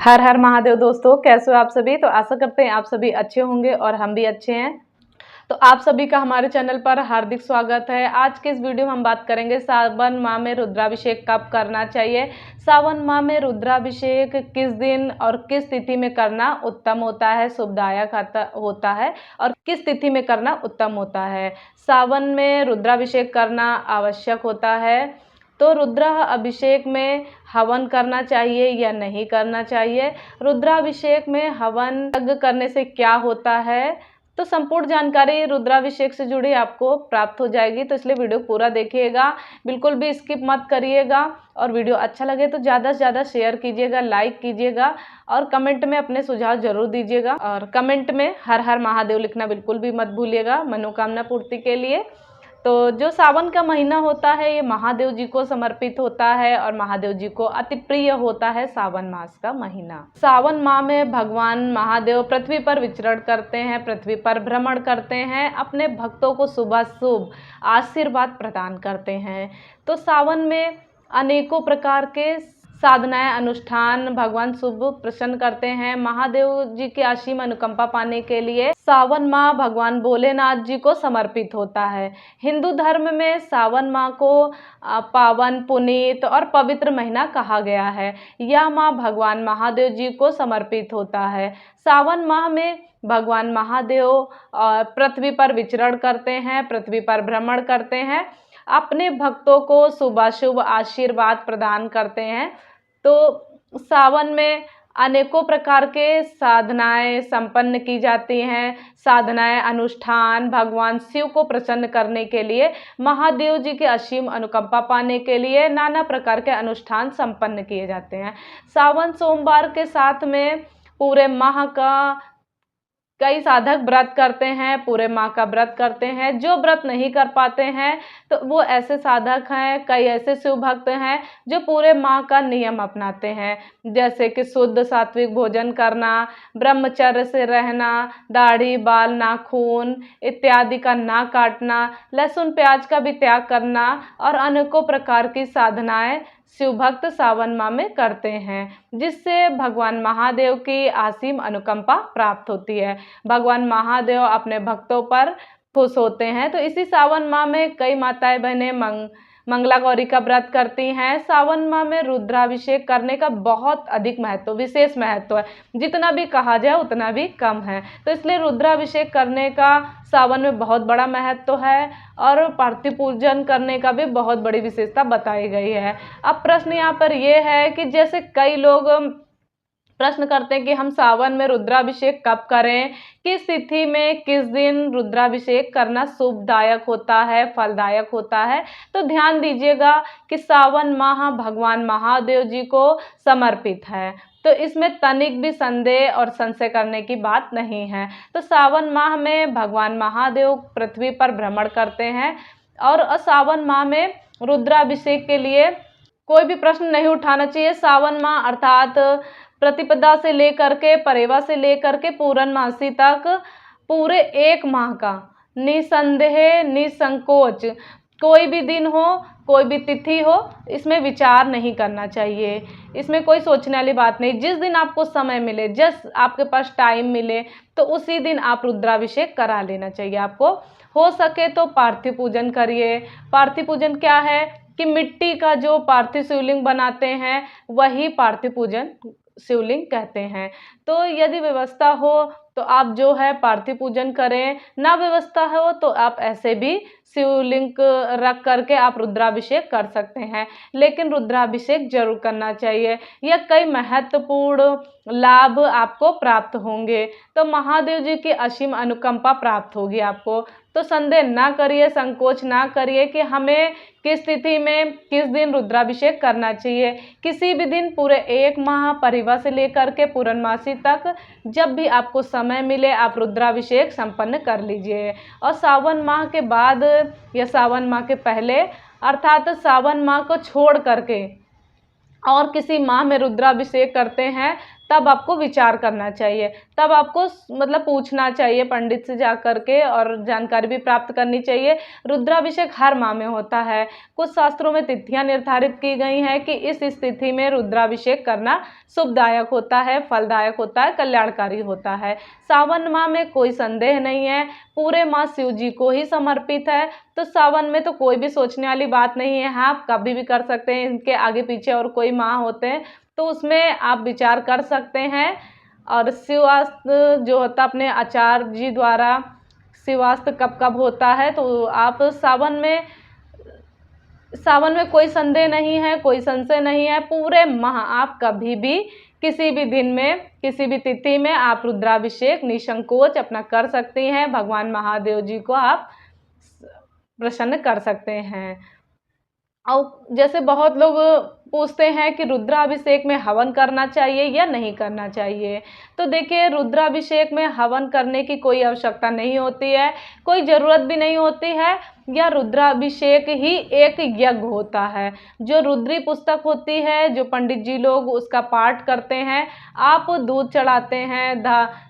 हर हर महादेव दोस्तों, कैसे हो आप सभी। तो आशा करते हैं आप सभी अच्छे होंगे और हम भी अच्छे हैं। तो आप सभी का हमारे चैनल पर हार्दिक स्वागत है। आज के इस वीडियो में हम बात करेंगे सावन माह में रुद्राभिषेक कब करना चाहिए, सावन माह में रुद्राभिषेक किस दिन और किस तिथि में करना उत्तम होता है, शुभदायक होता है और किस तिथि में करना उत्तम होता है। सावन में रुद्राभिषेक करना आवश्यक होता है, तो रुद्र अभिषेक में हवन करना चाहिए या नहीं करना चाहिए, रुद्राभिषेक में हवन यज्ञ करने से क्या होता है, तो संपूर्ण जानकारी रुद्राभिषेक से जुड़ी आपको प्राप्त हो जाएगी। तो इसलिए वीडियो पूरा देखिएगा, बिल्कुल भी स्किप मत करिएगा। और वीडियो अच्छा लगे तो ज़्यादा से ज़्यादा शेयर कीजिएगा, लाइक कीजिएगा और कमेंट में अपने सुझाव जरूर दीजिएगा। और कमेंट में हर हर महादेव लिखना बिल्कुल भी मत भूलिएगा मनोकामना पूर्ति के लिए। तो जो सावन का महीना होता है ये महादेव जी को समर्पित होता है और महादेव जी को अति प्रिय होता है सावन मास का महीना। सावन माह में भगवान महादेव पृथ्वी पर विचरण करते हैं, पृथ्वी पर भ्रमण करते हैं, अपने भक्तों को शुभ आशीर्वाद प्रदान करते हैं। तो सावन में अनेकों प्रकार के साधनाएं अनुष्ठान भगवान शुभ प्रसन्न करते हैं। महादेव जी की असीम अनुकंपा पाने के लिए सावन माह भगवान भोलेनाथ जी को समर्पित होता है। हिंदू धर्म में सावन माह को पावन, पुनीत और पवित्र महीना कहा गया है। यह माह भगवान महादेव जी को समर्पित होता है। सावन माह में भगवान महादेव पृथ्वी पर विचरण करते हैं, पृथ्वी पर भ्रमण करते हैं, अपने भक्तों को शुभ आशीर्वाद प्रदान करते हैं। तो सावन में अनेकों प्रकार के साधनाएं संपन्न की जाती हैं। साधनाएं अनुष्ठान भगवान शिव को प्रसन्न करने के लिए, महादेव जी के असीम अनुकंपा पाने के लिए नाना प्रकार के अनुष्ठान संपन्न किए जाते हैं। सावन सोमवार के साथ में पूरे माह का कई साधक व्रत करते हैं, पूरे माह का व्रत करते हैं। जो व्रत नहीं कर पाते हैं तो वो ऐसे साधक हैं, कई ऐसे शिव भक्त हैं जो पूरे माह का नियम अपनाते हैं, जैसे कि शुद्ध सात्विक भोजन करना, ब्रह्मचर्य से रहना, दाढ़ी बाल नाखून इत्यादि का ना काटना, लहसुन प्याज का भी त्याग करना और अनेकों प्रकार की साधनाएं शिव भक्त सावन माह में करते हैं, जिससे भगवान महादेव की असीम अनुकंपा प्राप्त होती है। भगवान महादेव अपने भक्तों पर खुश होते हैं। तो इसी सावन माह में कई माताएं बहनें मंगला गौरी का व्रत करती हैं। सावन माह में रुद्राभिषेक करने का बहुत अधिक महत्व, विशेष महत्व है, जितना भी कहा जाए उतना भी कम है। तो इसलिए रुद्राभिषेक करने का सावन में बहुत बड़ा महत्व है और पार्थिव पूजन करने का भी बहुत बड़ी विशेषता बताई गई है। अब प्रश्न यहाँ पर यह है कि जैसे कई लोग प्रश्न करते हैं कि हम सावन में रुद्राभिषेक कब करें, किस तिथि में किस दिन रुद्राभिषेक करना शुभदायक होता है, फलदायक होता है। तो ध्यान दीजिएगा कि सावन माह भगवान महादेव जी को समर्पित है, तो इसमें तनिक भी संदेह और संशय करने की बात नहीं है। तो सावन माह में भगवान महादेव पृथ्वी पर भ्रमण करते हैं और सावन माह में रुद्राभिषेक के लिए कोई भी प्रश्न नहीं उठाना चाहिए। सावन माह अर्थात प्रतिपदा से लेकर के परेवा से लेकर के पूर्णमासी तक पूरे एक माह का निसंदेह निसंकोच कोई भी दिन हो, कोई भी तिथि हो, इसमें विचार नहीं करना चाहिए, इसमें कोई सोचने वाली बात नहीं। जिस दिन आपको समय मिले, जिस आपके पास टाइम मिले, तो उसी दिन आप रुद्राभिषेक करा लेना चाहिए। आपको हो सके तो पार्थिव पूजन करिए। पार्थिव पूजन क्या है कि मिट्टी का जो पार्थिव शिवलिंग बनाते हैं वही पार्थिव पूजन शिवलिंग कहते हैं। तो यदि व्यवस्था हो तो आप जो है पार्थिव पूजन करें, ना व्यवस्था हो तो आप ऐसे भी शिवलिंग रख करके आप रुद्राभिषेक कर सकते हैं, लेकिन रुद्राभिषेक जरूर करना चाहिए। यह कई महत्वपूर्ण लाभ आपको प्राप्त होंगे। तो महादेव जी की असीम अनुकंपा प्राप्त होगी आपको। तो संदेह ना करिए, संकोच ना करिए कि हमें किस तिथि में किस दिन रुद्राभिषेक करना चाहिए। किसी भी दिन पूरे एक माह परिवा से लेकर के पूर्णमासी तक जब भी आपको समय मिले आप रुद्राभिषेक संपन्न कर लीजिए। और सावन माह के बाद या सावन माह के पहले अर्थात सावन माह को छोड़ करके और किसी माह में रुद्राभिषेक करते हैं तब आपको विचार करना चाहिए, तब आपको मतलब पूछना चाहिए पंडित से जा कर के और जानकारी भी प्राप्त करनी चाहिए। रुद्राभिषेक हर माह में होता है। कुछ शास्त्रों में तिथियां निर्धारित की गई हैं कि इस स्थिति में रुद्राभिषेक करना शुभदायक होता है, फलदायक होता है, कल्याणकारी होता है। सावन माह में कोई संदेह नहीं है, पूरे माह शिव जी को ही समर्पित है, तो सावन में तो कोई भी सोचने वाली बात नहीं है। हाँ, आप कभी भी कर सकते हैं, इनके आगे पीछे और कोई माह होते हैं तो उसमें आप विचार कर सकते हैं। और शिवास्त जो होता है अपने आचार्य जी द्वारा शिवास्त कब कब होता है, तो आप सावन में कोई संदेह नहीं है, कोई संशय नहीं है। पूरे माह आप कभी भी किसी भी दिन में किसी भी तिथि में आप रुद्राभिषेक निसंकोच अपना कर सकती हैं। भगवान महादेव जी को आप प्रसन्न कर सकते हैं। और जैसे बहुत लोग पूछते हैं कि रुद्राभिषेक में हवन करना चाहिए या नहीं करना चाहिए, तो देखिए रुद्राभिषेक में हवन करने की कोई आवश्यकता नहीं होती है, कोई ज़रूरत भी नहीं होती है। यह रुद्राभिषेक ही एक यज्ञ होता है। जो रुद्री पुस्तक होती है, जो पंडित जी लोग उसका पाठ करते हैं, आप दूध चढ़ाते हैं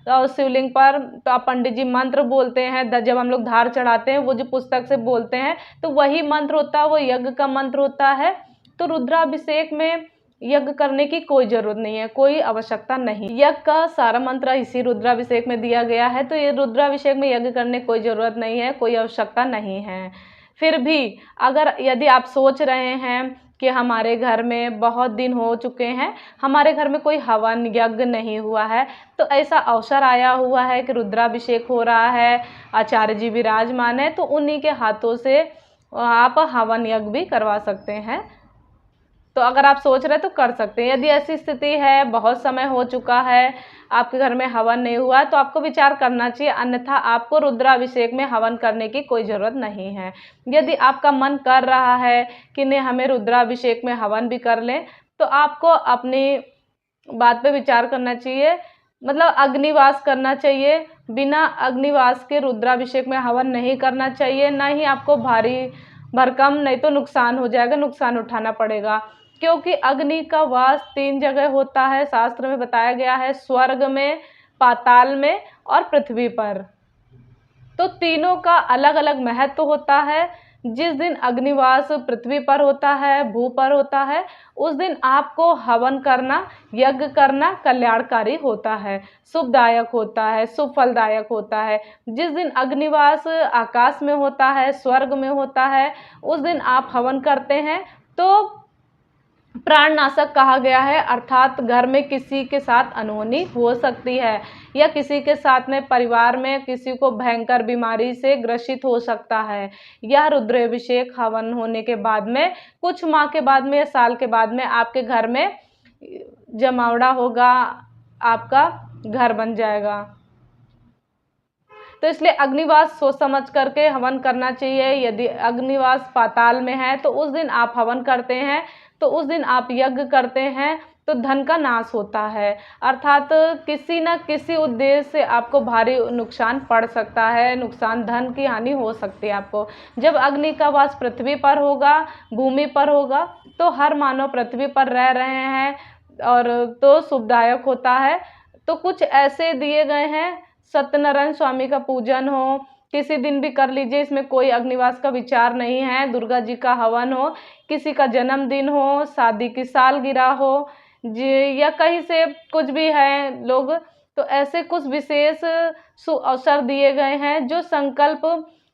और शिवलिंग पर, तो आप पंडित जी मंत्र बोलते हैं। जब हम लोग धार चढ़ाते हैं वो जो पुस्तक से बोलते हैं तो वही मंत्र होता है, वो यज्ञ का मंत्र होता है। तो रुद्राभिषेक में यज्ञ करने की कोई जरूरत नहीं है, कोई आवश्यकता नहीं। यज्ञ का सारा मंत्र इसी रुद्राभिषेक में दिया गया है, तो ये रुद्राभिषेक में यज्ञ करने की कोई जरूरत नहीं है, कोई आवश्यकता नहीं है। फिर भी अगर यदि आप सोच रहे हैं कि हमारे घर में बहुत दिन हो चुके हैं, हमारे घर में कोई हवन यज्ञ नहीं हुआ है, तो ऐसा अवसर आया हुआ है कि रुद्राभिषेक हो रहा है, आचार्य जी विराजमान है, तो उन्हीं के हाथों से आप हवन यज्ञ भी करवा सकते हैं। तो अगर आप सोच रहे तो कर सकते हैं। यदि ऐसी स्थिति है, बहुत समय हो चुका है, आपके घर में हवन नहीं हुआ, तो आपको विचार करना चाहिए, अन्यथा आपको रुद्राभिषेक में हवन करने की कोई ज़रूरत नहीं है। यदि आपका मन कर रहा है कि नहीं हमें रुद्राभिषेक में हवन भी कर लें, तो आपको अपनी बात पे विचार करना चाहिए, मतलब अग्निवास करना चाहिए। बिना अग्निवास के रुद्राभिषेक में हवन नहीं करना चाहिए, ना ही आपको भारी भरकम, नहीं तो नुकसान हो जाएगा, नुकसान उठाना पड़ेगा। क्योंकि अग्नि का वास 3 जगह होता है, शास्त्र में बताया गया है, स्वर्ग में, पाताल में और पृथ्वी पर। तो तीनों का अलग अलग महत्व होता है। जिस दिन अग्निवास पृथ्वी पर होता है, भू पर होता है, उस दिन आपको हवन करना, यज्ञ करना कल्याणकारी होता है, शुभदायक होता है, शुभ फलदायक होता है। जिस दिन अग्निवास आकाश में होता है, स्वर्ग में होता है, उस दिन आप हवन करते हैं तो प्राणनाशक कहा गया है, अर्थात घर में किसी के साथ अनहोनी हो सकती है, या किसी के साथ में परिवार में किसी को भयंकर बीमारी से ग्रसित हो सकता है। यह रुद्राभिषेक हवन होने के बाद में, कुछ माह के बाद में या साल के बाद में आपके घर में जमावड़ा होगा, आपका घर बन जाएगा। तो इसलिए अग्निवास सोच समझ करके हवन करना चाहिए। यदि अग्निवास पाताल में है तो उस दिन आप हवन करते हैं, तो उस दिन आप यज्ञ करते हैं, तो धन का नाश होता है, अर्थात किसी न किसी उद्देश्य से आपको भारी नुकसान पड़ सकता है, नुकसान, धन की हानि हो सकती है आपको। जब अग्नि का वास पृथ्वी पर होगा, भूमि पर होगा, तो हर मानव पृथ्वी पर रह रहे हैं और तो शुभदायक होता है। तो कुछ ऐसे दिए गए हैं, सत्यनारायण स्वामी का पूजन हो, किसी दिन भी कर लीजिए, इसमें कोई अग्निवास का विचार नहीं है। दुर्गा जी का हवन हो, किसी का जन्मदिन हो, शादी की सालगिरह हो जी, या कहीं से कुछ भी है लोग, तो ऐसे कुछ विशेष अवसर दिए गए हैं जो संकल्प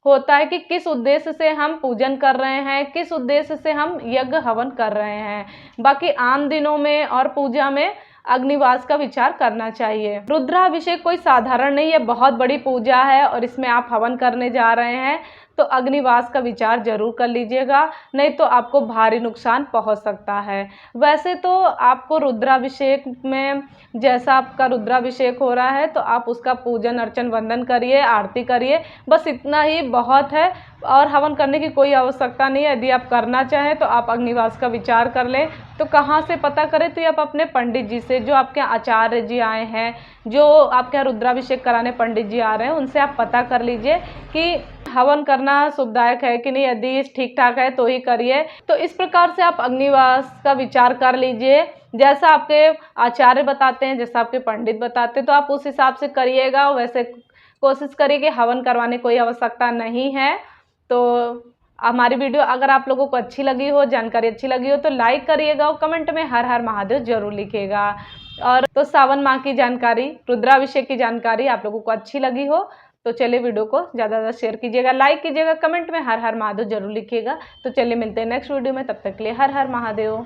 होता है कि किस उद्देश्य से हम पूजन कर रहे हैं, किस उद्देश्य से हम यज्ञ हवन कर रहे हैं। बाकी आम दिनों में और पूजा में अग्निवास का विचार करना चाहिए। रुद्राभिषेक कोई साधारण नहीं है, बहुत बड़ी पूजा है और इसमें आप हवन करने जा रहे हैं, तो अग्निवास का विचार जरूर कर लीजिएगा, नहीं तो आपको भारी नुकसान पहुंच सकता है। वैसे तो आपको रुद्राभिषेक में, जैसा आपका रुद्राभिषेक हो रहा है, तो आप उसका पूजन अर्चन वंदन करिए, आरती करिए, बस इतना ही बहुत है, और हवन करने की कोई आवश्यकता नहीं है। यदि आप करना चाहें तो आप अग्निवास का विचार कर लें। तो कहाँ से पता करें, तो आप अपने पंडित जी से, जो आपके आचार्य जी आए हैं, जो आपके यहाँ रुद्राभिषेक कराने पंडित जी आ रहे हैं, उनसे आप पता कर लीजिए कि हवन करना शुभदायक है कि नहीं। यदि ठीक ठाक है तो ही करिए। तो इस प्रकार से आप अग्निवास का विचार कर लीजिए। जैसा आपके आचार्य बताते हैं, जैसा आपके पंडित बताते हैं, तो आप उस हिसाब से करिएगा। वैसे कोशिश करिए कि हवन करवाने कोई आवश्यकता नहीं है। तो हमारी वीडियो अगर आप लोगों को अच्छी लगी हो, जानकारी अच्छी लगी हो, तो लाइक करिएगा और कमेंट में हर हर महादेव जरूर लिखिएगा। और तो सावन माह की जानकारी, रुद्राभिषेक की जानकारी आप लोगों को अच्छी लगी हो तो चलिए वीडियो को ज़्यादा से ज़्यादा शेयर कीजिएगा, लाइक कीजिएगा, कमेंट में हर हर महादेव जरूर लिखिएगा। तो चलिए मिलते हैं नेक्स्ट वीडियो में, तब तक के लिए हर हर महादेव।